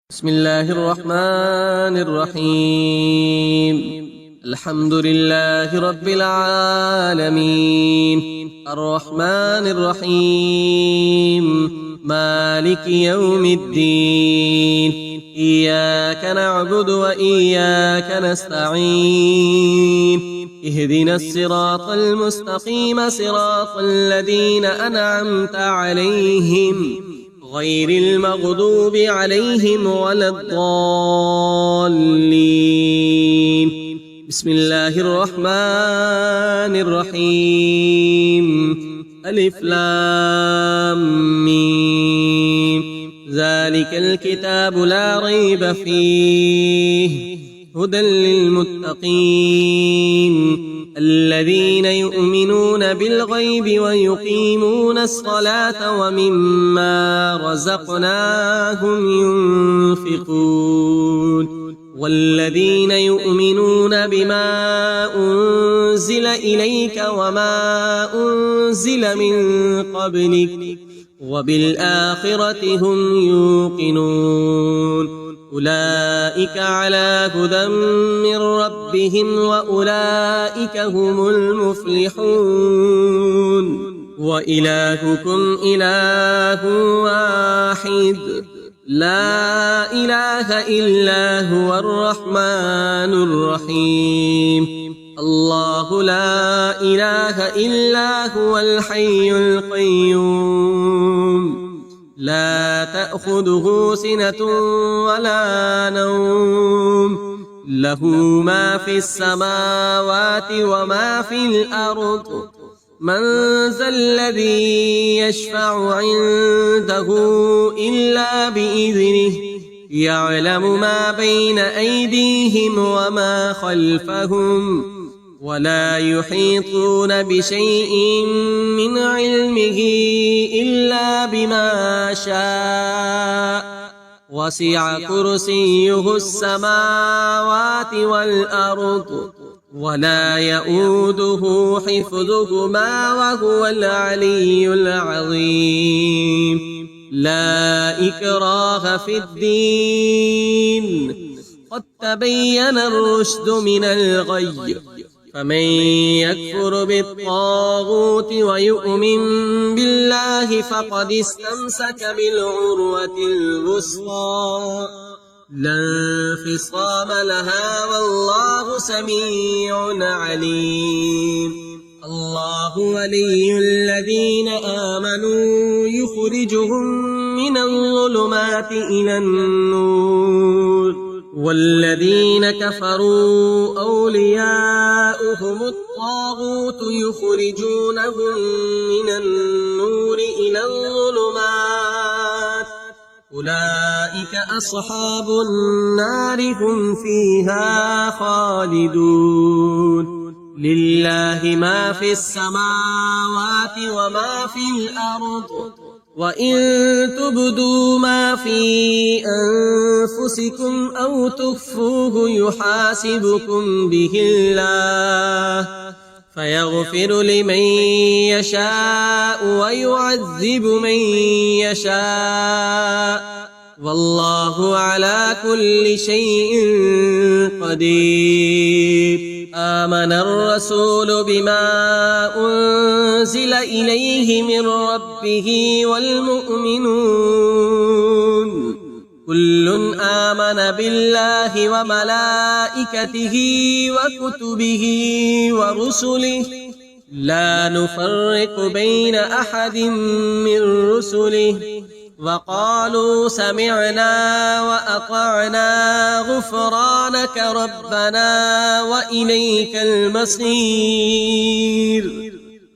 بسم الله الرحمن الرحيم. الحمد لله رب العالمين، الرحمن الرحيم، مالك يوم الدين. إياك نعبد وإياك نستعين. اهدنا الصراط المستقيم، صراط الذين أنعمت عليهم غير المغضوب عليهم ولا الضالين. بسم الله الرحمن الرحيم. ألف لام ميم. ذلك الكتاب لا ريب فيه، هدى للمتقين الذين يؤمنون بالغيب ويقيمون الصلاة ومما رزقناهم ينفقون والذين يؤمنون بما أنزل إليك وما أنزل من قبلك وبالآخرة هم يوقنون. أولئك على هدى من ربهم وأولئك هم المفلحون. وإلهكم إله واحد، لا إله إلا هو الرحمن الرحيم. الله لا إله إلا هو الحي القيوم، لا تأخذه سنة ولا نوم، له ما في السماوات وما في الأرض. من ذا الذي يشفع عنده إلا بإذنه، يعلم ما بين أيديهم وما خلفهم، ولا يحيطون بشيء من علمه إلا بما شاء. وسع كرسيه السماوات والأرض، ولا يؤوده حفظهما وهو العلي العظيم. لا إكراه في الدين، قد تبين الرشد من الغي. فمن يكفر بالطاغوت ويؤمن بالله فقد استمسك بالعروة الوثقى، لا انفصام لها، والله سميع عليم. الله ولي الذين آمنوا يخرجهم من الظلمات إلى النور، والذين كفروا أولياؤهم الطاغوت يخرجونهم من النور إلى الظلمات. أولئك أصحاب النار، هم فيها خالدون. لله ما في السماوات وما في الأرض، وإن تبدوا ما في أنفسكم أو تخفوه يحاسبكم به الله، فيغفر لمن يشاء ويعذب من يشاء، والله على كل شيء قدير. آمن الرسول بما أنزل إليه من ربه والمؤمنون كل آمن بالله وملائكته وكتبه ورسله، لا نفرق بين أحد من رسله، وقالوا سمعنا وأطعنا غفرانك ربنا وإليك المصير.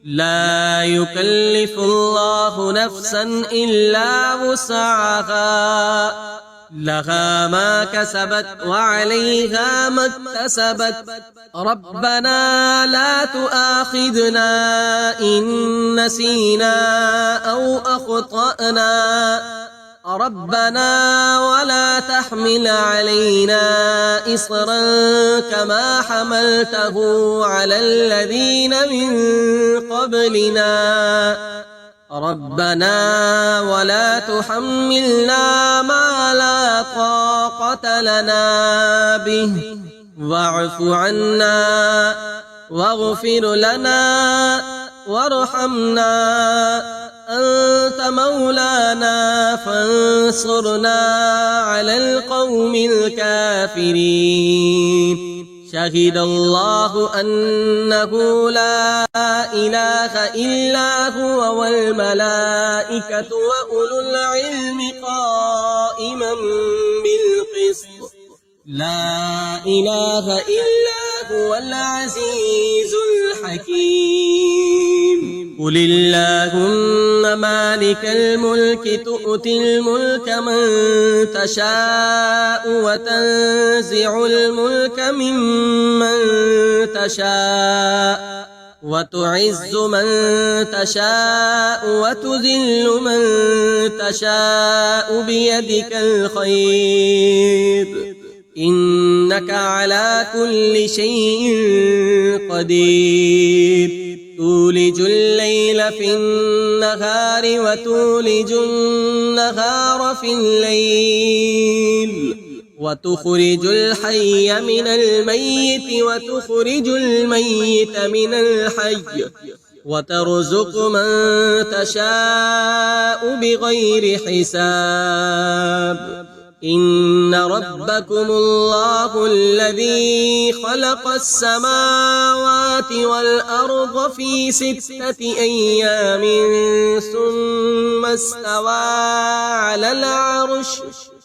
لا يكلف الله نفسا إلا وسعها، لها ما كسبت وعليها ما اكتسبت. ربنا لا تؤاخذنا إن نسينا أو أخطأنا، ربنا ولا تحمل علينا إصرا كما حملته على الذين من قبلنا. ربنا ولا تحملنا ما لا طاقة لنا به واعف عنا واغفر لنا وارحمنا أنت مولانا فانصرنا على القوم الكافرين. شهد الله أنه لا إله إلا هو والملائكة وأولو العلم قائما بالقسط لا إله إلا هو العزيز الحكيم. قل اللهم مالك الملك تؤتي الملك من تشاء وتنزع الملك ممن تشاء وتعز من تشاء وتذل من تشاء بيدك الخير إنك على كل شيء قدير. تولج الليل في النهار وتولج النهار في الليل وتخرج الحي من الميت وتخرج الميت من الحي وترزق من تشاء بغير حساب. إن ربكم الله الذي خلق السماوات والأرض في 6 أيام ثم استوى على العرش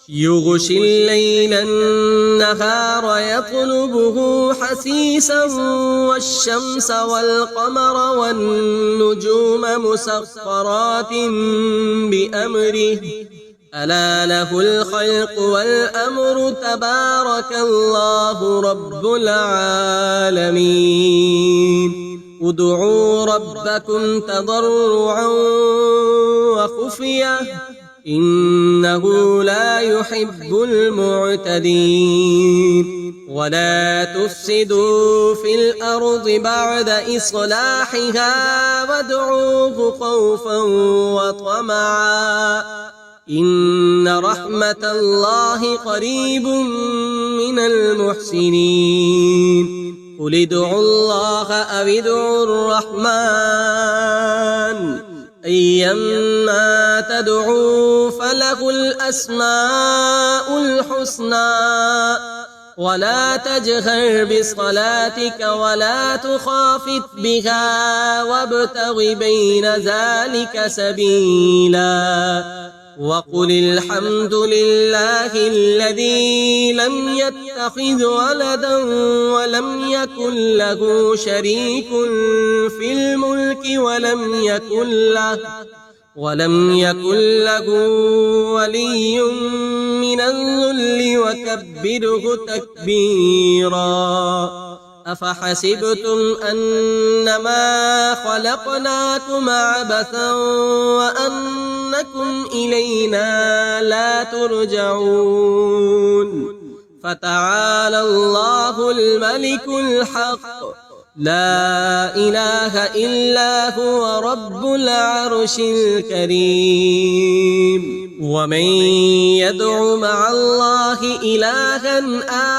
يغشي الليل النهار يطلبه حثيثا والشمس والقمر والنجوم مسخرات بأمره ألا له الخلق والأمر تبارك الله رب العالمين. ادعوا ربكم تضرعا وخفية إنه لا يحب المعتدين. ولا تفسدوا في الأرض بعد إصلاحها وادعوه خوفا وطمعا إن رحمة الله قريب من المحسنين. قل ادعوا الله أو ادعوا الرحمن أيما تدعوا فله الأسماء الحسنى ولا تجهر بصلاتك ولا تخافت بها وابتغ بين ذلك سبيلا. وقل الحمد لله الذي لم يتخذ ولدا ولم يكن له شريك في الملك ولم يكن له ولي من الذل وكبره تكبيرا. أفحسبتم أنما خلقناكم عبثا وأنكم إلينا لا ترجعون. فتعالى الله الملك الحق لا إله إلا هو رب العرش الكريم. ومن يدع مع الله إلها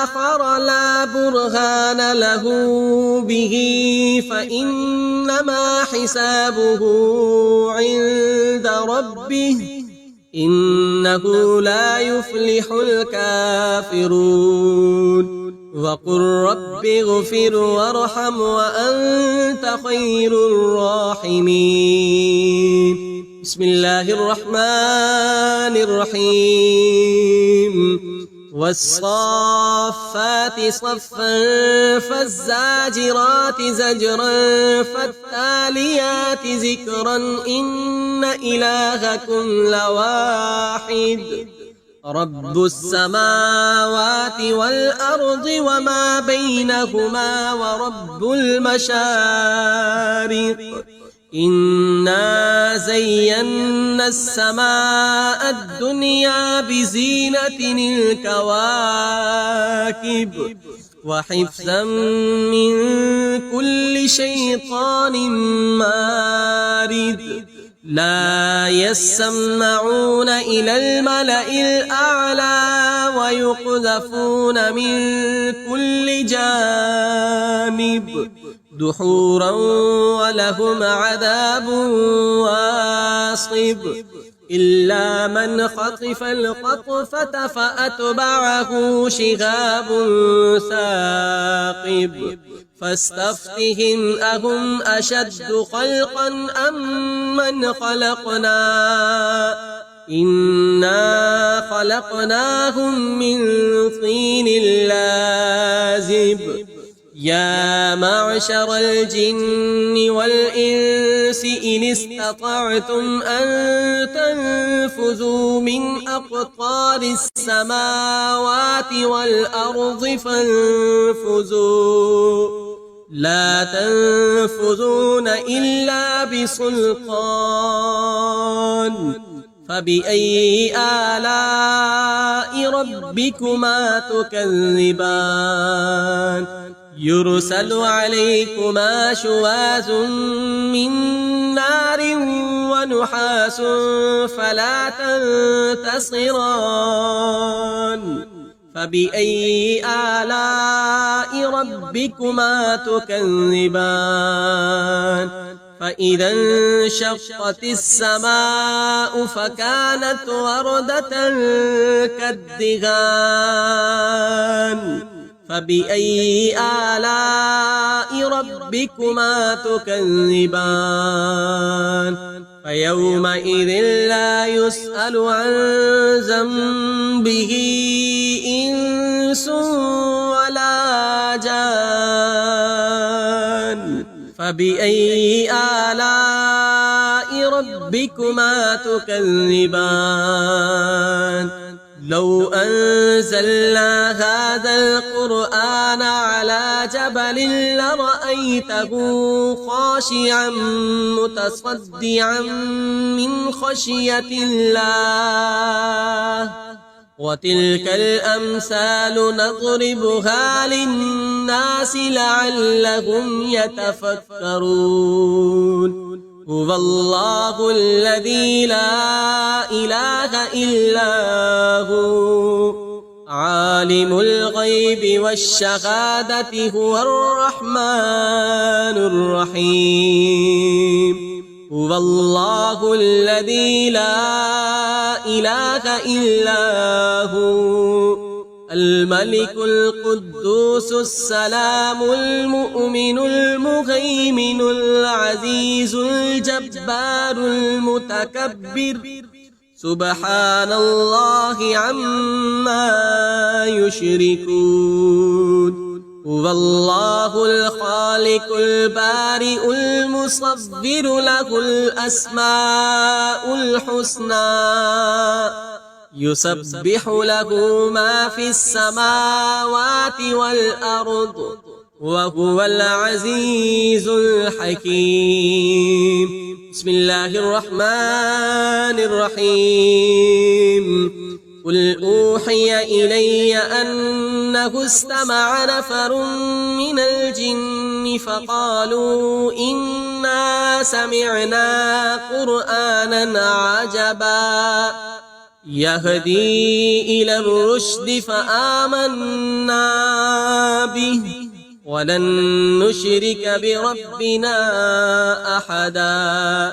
آخر لا برهان له به فإنما حسابه عند ربه إنه لا يفلح الكافرون. وقل رب اغفر وارحم وأنت خير الراحمين. بسم الله الرحمن الرحيم. والصافات صفا فالزاجرات زجرا فالتاليات ذكرا إن إلهكم لواحد رب السماوات والأرض وما بينهما ورب المشارق إنا زينا السماء الدنيا بزينة الكواكب وحفظا من كل شيطان مارد لا يسمعون إلى الملأ الأعلى ويقذفون من كل جانب دحورا ولهم عذاب واصب إلا من خطف الخطفة فأتبعه شهاب ثاقب فاستفتهم أهم أشد خلقا أم من خلقنا إنا خلقناهم من طين لازب يا معشر الجن والإنس إن استطعتم أن تنفذوا من أقطار السماوات والأرض فانفذوا لا تنفذون إلا بسلطان فبأي آلاء ربكما تكذبان يرسل عليكما شواظ من نار ونحاس فلا تنتصران فبأي آلاء ربكما تكذبان فإذا انشقت السماء فكانت وردة كالدهان فبأي آلاء ربكما تكذبان فيومئذ لا يسأل عن ذنبه إنس ولا جان فبأي آلاء ربكما تكذبان لو أنزلنا هذا القرآن على جبل لرأيته خاشعا متصدعا من خشية الله وتلك الأمثال نضربها للناس لعلهم يتفكرون هو الله الذي لا إله إلا هو عالم الغيب والشهادة هو الرحمن الرحيم هو الله الذي لا إله إلا هو الملك القدوس السلام المؤمن المهيمن العزيز الجبار المتكبر سبحان الله عما يشركون هو الله الخالق البارئ المصور له الأسماء الحسنى يسبح له ما في السماوات والأرض وهو العزيز الحكيم بسم الله الرحمن الرحيم قل أوحي إلي أنه استمع نفر من الجن فقالوا إنا سمعنا قرآنا عجبا يهدي إلى الرشد فآمنا به ولن نشرك بربنا أحدا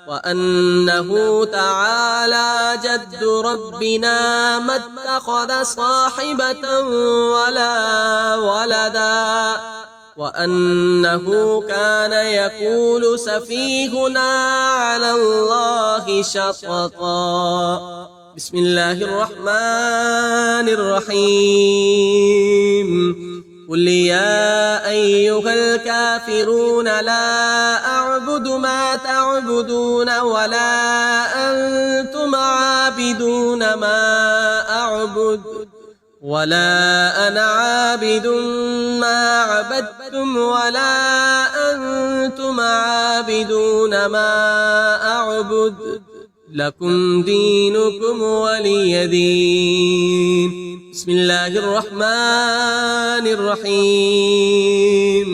وأنه تعالى جد ربنا ما اتخذ صاحبة ولا ولدا وأنه كان يقول سفيهنا على الله شططا بسم الله الرحمن الرحيم قل يا أيها الكافرون لا أعبد ما تعبدون ولا أنتم عابدون ما أعبد ولا أنا عابد ما عبدتم ولا أنتم عابدون ما أعبد لكم دينكم ولي دين بسم الله الرحمن الرحيم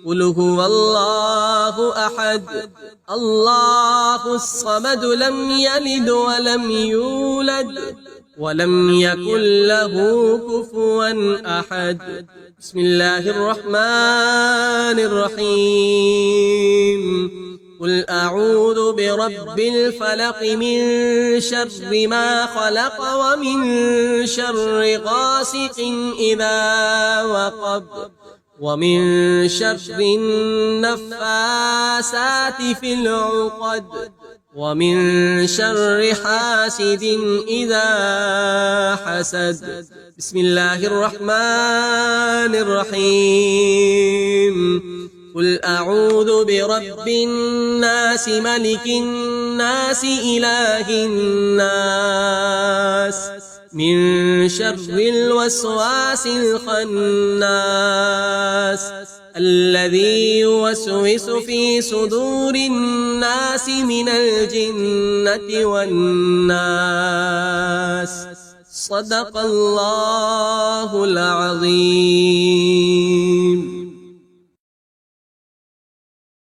قل هو الله أحد الله الصمد لم يلد ولم يولد ولم يكن له كفوا أحد. بسم الله الرحمن الرحيم. قل أعوذ برب الفلق من شر ما خلق ومن شر غاسق إذا وقب ومن شر النفاسات في العقد ومن شر حاسد إذا حسد. بسم الله الرحمن الرحيم. قل أعوذ برب الناس ملك الناس إله الناس من شر الوسواس الخناس الذي يوسوس في صدور الناس من الجنة والناس. صدق الله العظيم.